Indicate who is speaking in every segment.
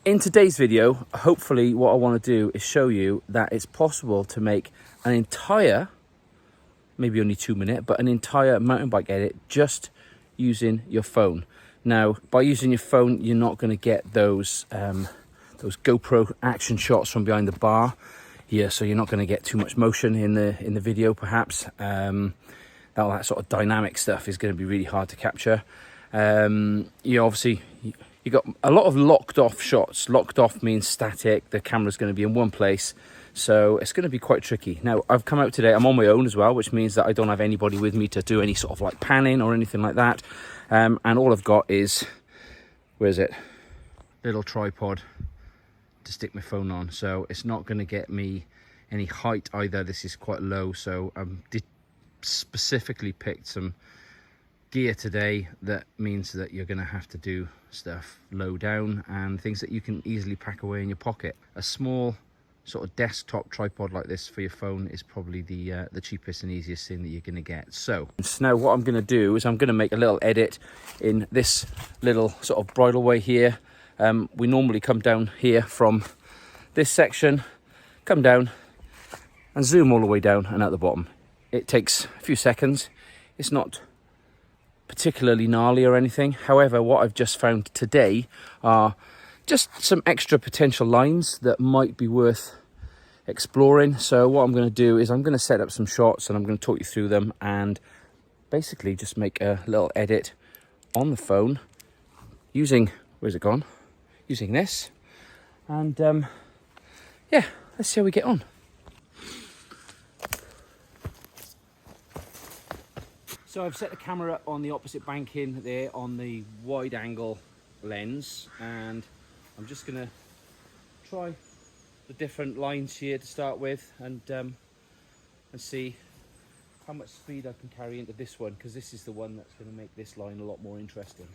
Speaker 1: In today's video, hopefully what I want to do is show you that it's possible to make an entire, maybe only 2 minute, but an entire mountain bike edit just using your phone. Now, by using your phone, you're not going to get those GoPro action shots from behind the bar here, so you're not going to get too much motion in the video, perhaps. All that sort of dynamic stuff is going to be really hard to capture. You got a lot of locked off shots. Locked off means static. The camera's going to be in one place, so it's going to be quite tricky. Now, I've come out today, I'm on my own as well, which means that I don't have anybody with me to do any sort of like panning or anything like that. And all I've got is, where's it? Little tripod to stick my phone on. So it's not going to get me any height either. This is quite low, so I specifically picked some gear today that means that you're going to have to do stuff low down and things that you can easily pack away in your pocket. A small sort of desktop tripod like this for your phone is probably the cheapest and easiest thing that you're going to get. So now what I'm going to do is I'm going to make a little edit in this little sort of bridleway here. We normally come down here from this section, come down and zoom all the way down and out the bottom. It takes a few seconds. It's not particularly gnarly or anything. However, what I've just found today are just some extra potential lines that might be worth exploring. So what I'm going to do is I'm going to set up some shots and I'm going to talk you through them and basically just make a little edit on the phone using, where's it gone? Using this. And yeah, let's see how we get on. So I've set the camera on the opposite banking there on the wide angle lens, and I'm just gonna try the different lines here to start with and see how much speed I can carry into this one, because this is the one that's going to make this line a lot more interesting.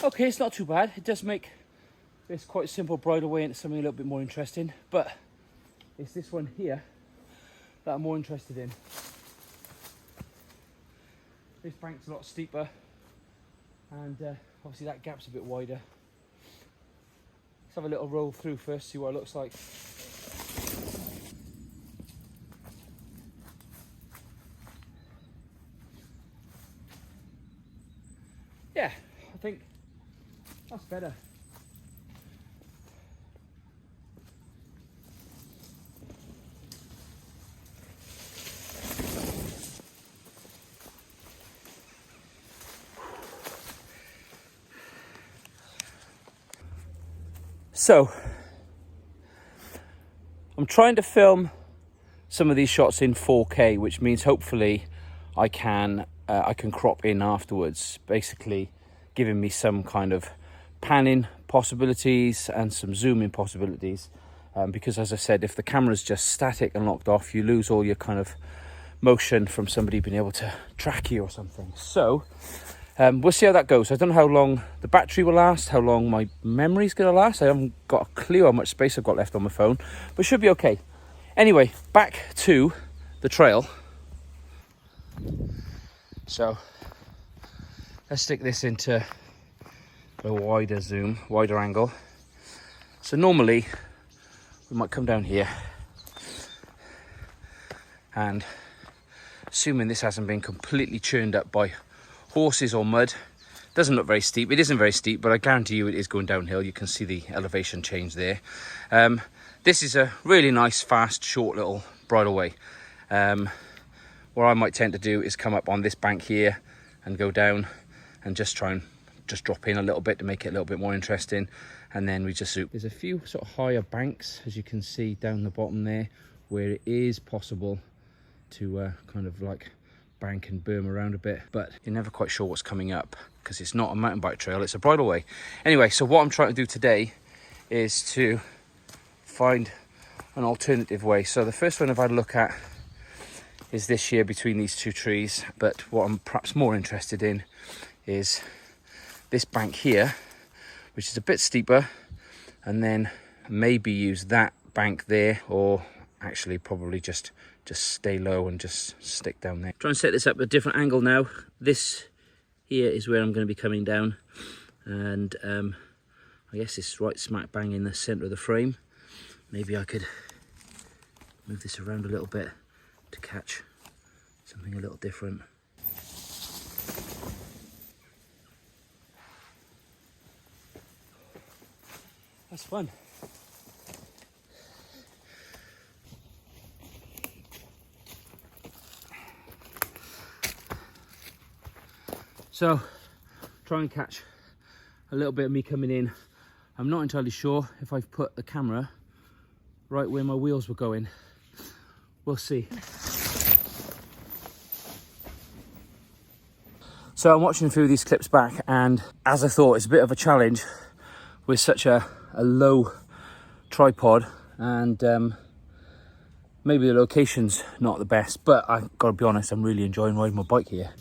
Speaker 1: Okay, it's not too bad. It does make this quite simple bridleway into something a little bit more interesting, but it's this one here that I'm more interested in. This bank's a lot steeper, and obviously that gap's a bit wider. Let's have a little roll through first, see what it looks like. Yeah, I think that's better. So, I'm trying to film some of these shots in 4K, which means hopefully I can crop in afterwards, basically giving me some kind of panning possibilities and some zooming possibilities, because as I said, if the camera's just static and locked off, you lose all your kind of motion from somebody being able to track you or something. So we'll see how that goes. I don't know how long the battery will last, how long my memory's going to last. I haven't got a clue how much space I've got left on my phone, but should be okay. Anyway, back to the trail. So let's stick this into a wider zoom, wider angle. So normally we might come down here, and assuming this hasn't been completely churned up by horses or mud, doesn't look very steep. It isn't very steep, but I guarantee you it is going downhill. You can see the elevation change there. This is a really nice, fast, short little bridleway. What I might tend to do is come up on this bank here and go down and just try and just drop in a little bit to make it a little bit more interesting, and then we just zoom. There's a few sort of higher banks, as you can see down the bottom there, where it is possible to kind of like bank and berm around a bit, but you're never quite sure what's coming up because it's not a mountain bike trail, it's a bridleway. Anyway, so what I'm trying to do today is to find an alternative way. So the first one I've had a look at is this here between these two trees, but what I'm perhaps more interested in is this bank here, which is a bit steeper, and then maybe use that bank there, or actually probably just stay low and just stick down there. Try and set this up at a different angle now. This here is where I'm going to be coming down, and I guess it's right smack bang in the center of the frame. Maybe I could move this around a little bit to catch something a little different. That's fun. So, try and catch a little bit of me coming in. I'm not entirely sure if I've put the camera right where my wheels were going. We'll see. So I'm watching a few of these clips back, and as I thought, it's a bit of a challenge with such a low tripod, and maybe the location's not the best, but I've got to be honest, I'm really enjoying riding my bike here.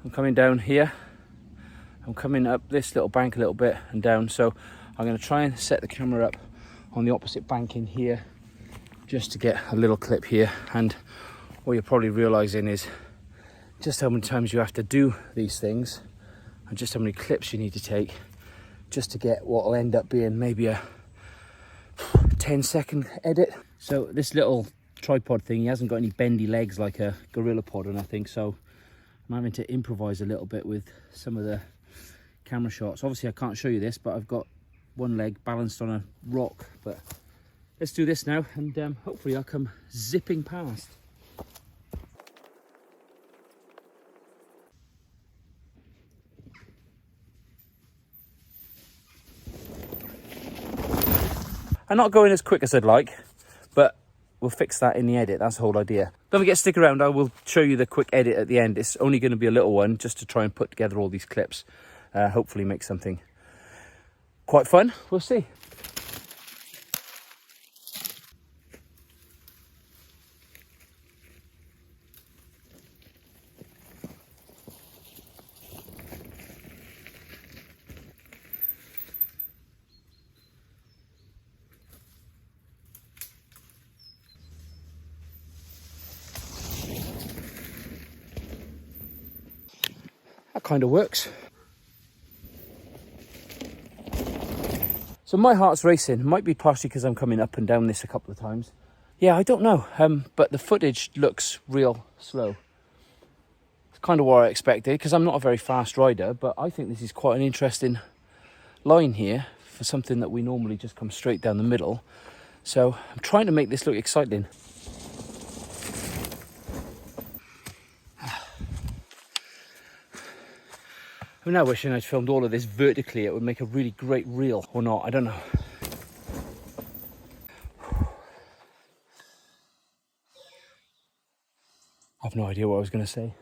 Speaker 1: I'm coming down here, I'm coming up this little bank a little bit and down, so I'm going to try and set the camera up on the opposite bank in here just to get a little clip here. And what you're probably realizing is just how many times you have to do these things and just how many clips you need to take just to get what will end up being maybe a 10-second edit. So this little tripod thing, he hasn't got any bendy legs like a Gorilla Pod or nothing, so I'm having to improvise a little bit with some of the camera shots. Obviously I can't show you this, but I've got one leg balanced on a rock. But let's do this now, and hopefully I'll come zipping past. I'm not going as quick as I'd like, but we'll fix that in the edit. That's the whole idea. Don't forget to stick around. I will show you the quick edit at the end. It's only going to be a little one just to try and put together all these clips. Hopefully make something quite fun. We'll see. That kind of works. So my heart's racing. It might be partially because I'm coming up and down this a couple of times. Yeah, I don't know. But the footage looks real slow. It's kind of what I expected, because I'm not a very fast rider, but I think this is quite an interesting line here for something that we normally just come straight down the middle. So I'm trying to make this look exciting. I'm now wishing I'd filmed all of this vertically. It would make a really great reel, or not, I don't know. I have no idea what I was going to say.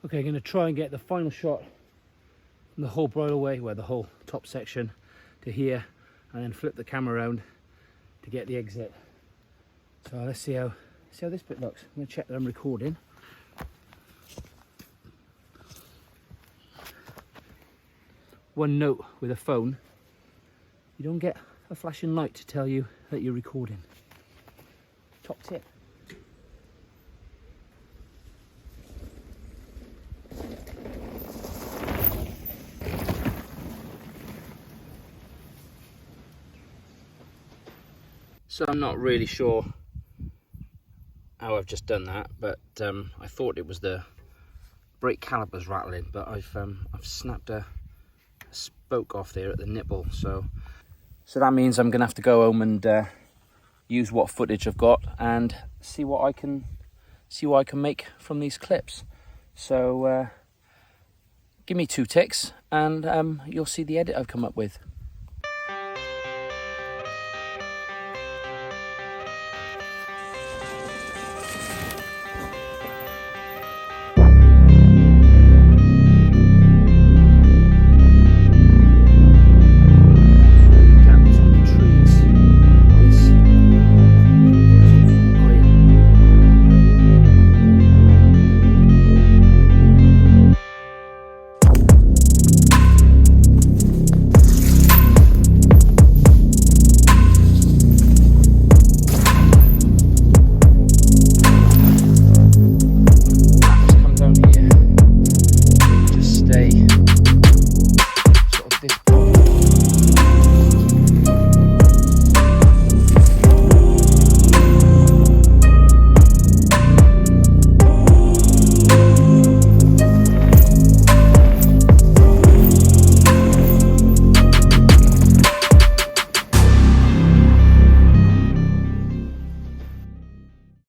Speaker 1: Okay, I'm going to try and get the final shot from the whole bridleway, well, the whole top section to here, and then flip the camera around to get the exit. So let's see how this bit looks. I'm going to check that I'm recording. One note with a phone, you don't get a flashing light to tell you that you're recording. Top tip. So I'm not really sure how I've just done that, but I thought it was the brake calipers rattling, but I've snapped a spoke off there at the nipple, so that means I'm gonna have to go home and use what footage I've got and see what I can make from these clips. So give me 2 ticks and you'll see the edit I've come up with.